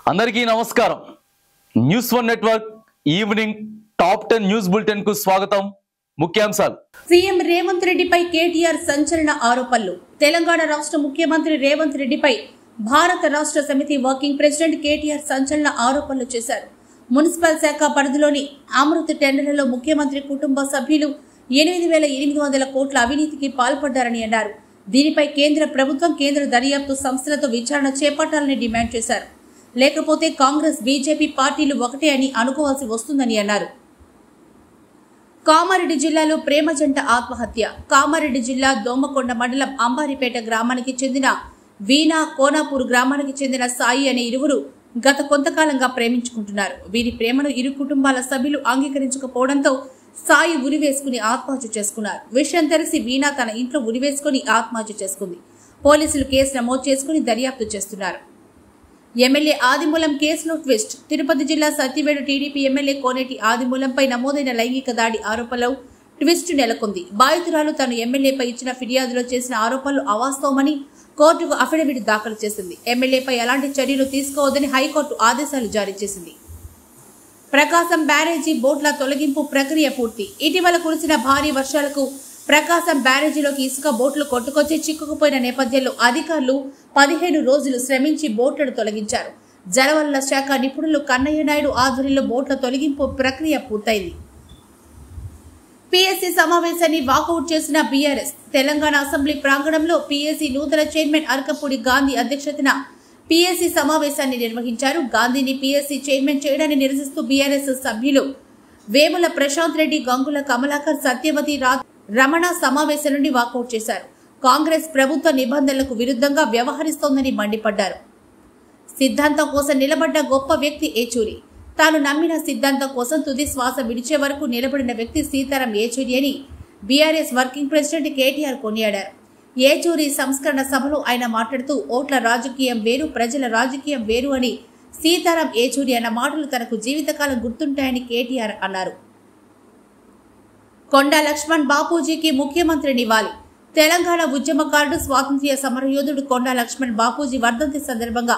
అందరికీ నమస్కారం. News one network evening top 10 news bulletin కు స్వాగతం. ముఖ్యాంశాలు. సీఎం రేవంత్ రెడ్డిపై కేటీఆర్ సంచలన ఆరోపణలు. తెలంగాణ రాష్ట్ర ముఖ్యమంత్రి రేవంత్ రెడ్డిపై భారత రాష్ట్ర సమితి వర్కింగ్ ప్రెసిడెంట్ కేటీఆర్ సంచలన ఆరోపణలు చేశారు. మున్సిపల్ శాఖ పరిధిలోని అమృత్ టెండర్లలో ముఖ్యమంత్రి కుటుంబ సభ్యులు 8,800 కోట్ల అవినీతికి పాల్పడ్డారని అన్నారు. దీనిపై కేంద్ర ప్రభుత్వం కేంద్ర దర్యాప్తు సంస్థలతో విచారణ చేపట్టాలని డిమాండ్ చేశారు. లేకపోతే కాంగ్రెస్ బీజేపీ పార్టీలు ఒకటే అని అనుకోవాల్సి వస్తుందని అన్నారు. కామారెడ్డి జిల్లాలో ప్రేమ జంట ఆత్మహత్య. కామారెడ్డి జిల్లా దోమకొండ మండలం అంబారిపేట గ్రామానికి చెందిన వీణా, కోనాపూర్ గ్రామానికి చెందిన సాయి అనే ఇరువురు గత కొంతకాలంగా ప్రేమించుకుంటున్నారు. వీరి ప్రేమను ఇరు కుటుంబాల సభ్యులు అంగీకరించకపోవడంతో సాయి ఉరివేసుకుని ఆత్మహత్య చేసుకున్నారు. విషయం తెలిసి వీణా తన ఇంట్లో ఉరివేసుకుని ఆత్మహత్య చేసుకుంది. పోలీసులు కేసు నమోదు చేసుకుని దర్యాప్తు చేస్తున్నారు. ఎమ్మెల్యే ఆదిమూలం కేసులో ట్విస్ట్. తిరుపతి జిల్లా సత్యవేడు టీడీపీ ఎమ్మెల్యే కోనేటి ఆదిమూలంపై నమోదైన లైంగిక దాడి ఆరోపణలో ట్విస్ట్ నెలకొంది. బాధితురాలు తాను ఎమ్మెల్యేపై ఇచ్చిన ఫిర్యాదులో చేసిన ఆరోపణలు అవాస్తవమని కోర్టుకు అఫిడవిట్ దాఖలు చేసింది. ఎమ్మెల్యేపై ఎలాంటి చర్యలు తీసుకోవద్దని హైకోర్టు ఆదేశాలు జారీ చేసింది. ప్రకాశం బ్యారేజీ బోట్ల తొలగింపు ప్రక్రియ పూర్తి. ఇటీవల కురిసిన భారీ వర్షాలకు ప్రకాశం బ్యారేజీలోకి ఇసుక బోట్లు కొట్టుకొచ్చి చిక్కుకుపోయిన నేపథ్యంలో అధికారులు 15 రోజులు శ్రమించి బోట్లను తొలగించారు. జలవనరుల శాఖ నిపుణులు కన్నయ్య నాయుడు ఆధ్వర్యంలో బోట్ల తొలగింపు ప్రక్రియ పూర్తయింది. పీఎస్సీ సమావేశాన్ని వాకౌట్ చేసిన బీఆర్ఎస్. తెలంగాణ అసెంబ్లీ ప్రాంగణంలో పీఎస్సీ నూతన చైర్మన్ అరకపూడి గాంధీ అధ్యక్షతన పీఎస్సీ సమావేశాన్ని నిర్వహించారు. గాంధీని పీఎస్సీ చైర్మన్ చేయడాన్ని నిరసిస్తూ బీఆర్ఎస్ సభ్యులు వేముల ప్రశాంత్ రెడ్డి, గంగుల కమలాకర్, సత్యవతి, రమణ సమావేశం నుండి వాకౌట్ చేశారు. కాంగ్రెస్ ప్రభుత్వ నిబంధనలకు విరుద్ధంగా వ్యవహరిస్తోందని మండిపడ్డారు. సిద్ధాంతం కోసం నిలబడ్డ గొప్ప వ్యక్తి ఏచూరి. తాను నమ్మిన సిద్ధాంతం కోసం తుది శ్వాస విడిచే వరకు నిలబడిన వ్యక్తి సీతారాం ఏచూరి అని బీఆర్ఎస్ వర్కింగ్ ప్రెసిడెంట్ కేటీఆర్ కొనియాడారు. ఏచూరి సంస్కరణ సభలో ఆయన మాట్లాడుతూ ఓట్ల రాజకీయం వేరు, ప్రజల రాజకీయం వేరు అని సీతారాం ఏచూరి అన్న మాటలు తనకు జీవితకాలం గుర్తుంటాయని కేటీఆర్ అన్నారు. కొండా లక్ష్మణ్ బాపూజీకి ముఖ్యమంత్రి నివాళి. తెలంగాణ ఉద్యమకారుడు, స్వాతంత్ర్య సమరయోధుడు కొండా లక్ష్మణ్ బాపూజీ వర్ధంతి సందర్భంగా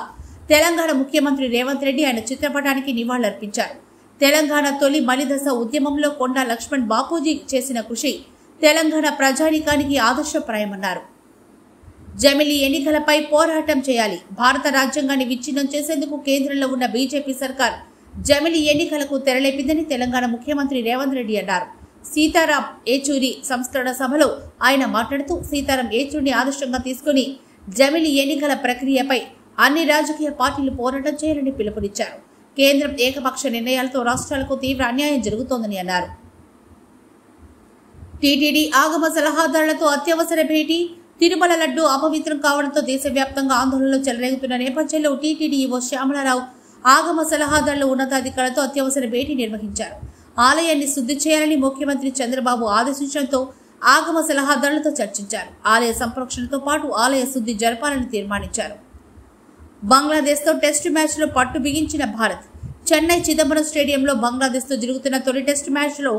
తెలంగాణ ముఖ్యమంత్రి రేవంత్ రెడ్డి ఆయన చిత్రపటానికి నివాళులర్పించారు. తెలంగాణ తొలి మలిదశ ఉద్యమంలో కొండా లక్ష్మణ్ బాపూజీ చేసిన కృషి తెలంగాణ ప్రజానీకానికి ఆదర్శప్రాయమన్నారు. జమిలీ ఎన్నికలపై పోరాటం చేయాలి. భారత రాజ్యాంగాన్ని విచ్ఛిన్నం చేసేందుకు కేంద్రంలో ఉన్న బీజేపీ సర్కార్ జమిలీ ఎన్నికలకు తెరలేపిందని తెలంగాణ ముఖ్యమంత్రి రేవంత్ రెడ్డి అన్నారు. సీతారాం ఏచూరి సంస్కరణ సభలో ఆయన మాట్లాడుతూ సీతారాం ఏచూరిని ఆదర్శంగా తీసుకుని జమిలీ ఎన్నికల ప్రక్రియపై అన్ని రాజకీయ పార్టీలు పోరాటం చేయాలని పిలుపునిచ్చారు. కేంద్రం ఏకపక్ష నిర్ణయాలతో రాష్ట్రాలకు తీవ్ర అన్యాయం జరుగుతోందని అన్నారు. టీటీడీ ఆగమ సలహాదారులతో అత్యవసర భేటీ. తిరుమల లడ్డు అపవిత్రం కావడంతో దేశవ్యాప్తంగా ఆందోళనలు చెలరేగుతున్న నేపథ్యంలో టీటీడీ ఈవో శ్యామలారావు ఆగమ సలహాదారుల ఉన్నతాధికారులతో అత్యవసర భేటీ నిర్వహించారు. ఆలయాన్ని శుద్ధి చేయాలని ముఖ్యమంత్రి చంద్రబాబు ఆదేశించడంతో ఆగమ సలహాదారులతో చర్చించారు. ఆలయ సంరక్షణతో పాటు ఆలయ శుద్ధి జరపాలని తీర్మానించారు. బంగ్లాదేశ్తో టెస్టు మ్యాచ్లో పట్టు బిగించిన భారత్. చెన్నై చిదంబరం స్టేడియంలో బంగ్లాదేశ్తో జరుగుతున్న తొలి టెస్టు మ్యాచ్లో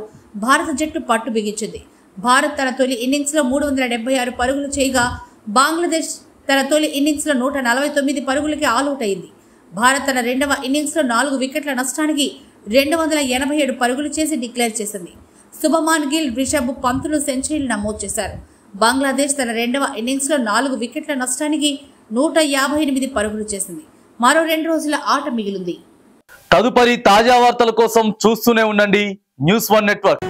భారత జట్టు పట్టు బిగించింది. భారత్ తన తొలి ఇన్నింగ్స్లో 376 పరుగులు చేయగా బంగ్లాదేశ్ తన తొలి ఇన్నింగ్స్లో 149 పరుగులకి ఆలౌట్ అయింది. భారత్ తన రెండవ ఇన్నింగ్స్లో 4 వికెట్ల నష్టానికి 287 పరుగులు చేసి డిక్లేర్ చేసింది. శుభమాన్ గిల్, రిషబ్ పంతులు సెంచరీలు నమోదు చేశారు. బంగ్లాదేశ్ తన రెండవ ఇన్నింగ్స్లో 4 వికెట్ల నష్టానికి 158 పరుగులు చేసింది. మరో 2 రోజుల ఆట మిగిలింది. తదుపరి తాజా వార్తల కోసం చూస్తూనే ఉండండి న్యూస్ వన్ నెట్వర్క్.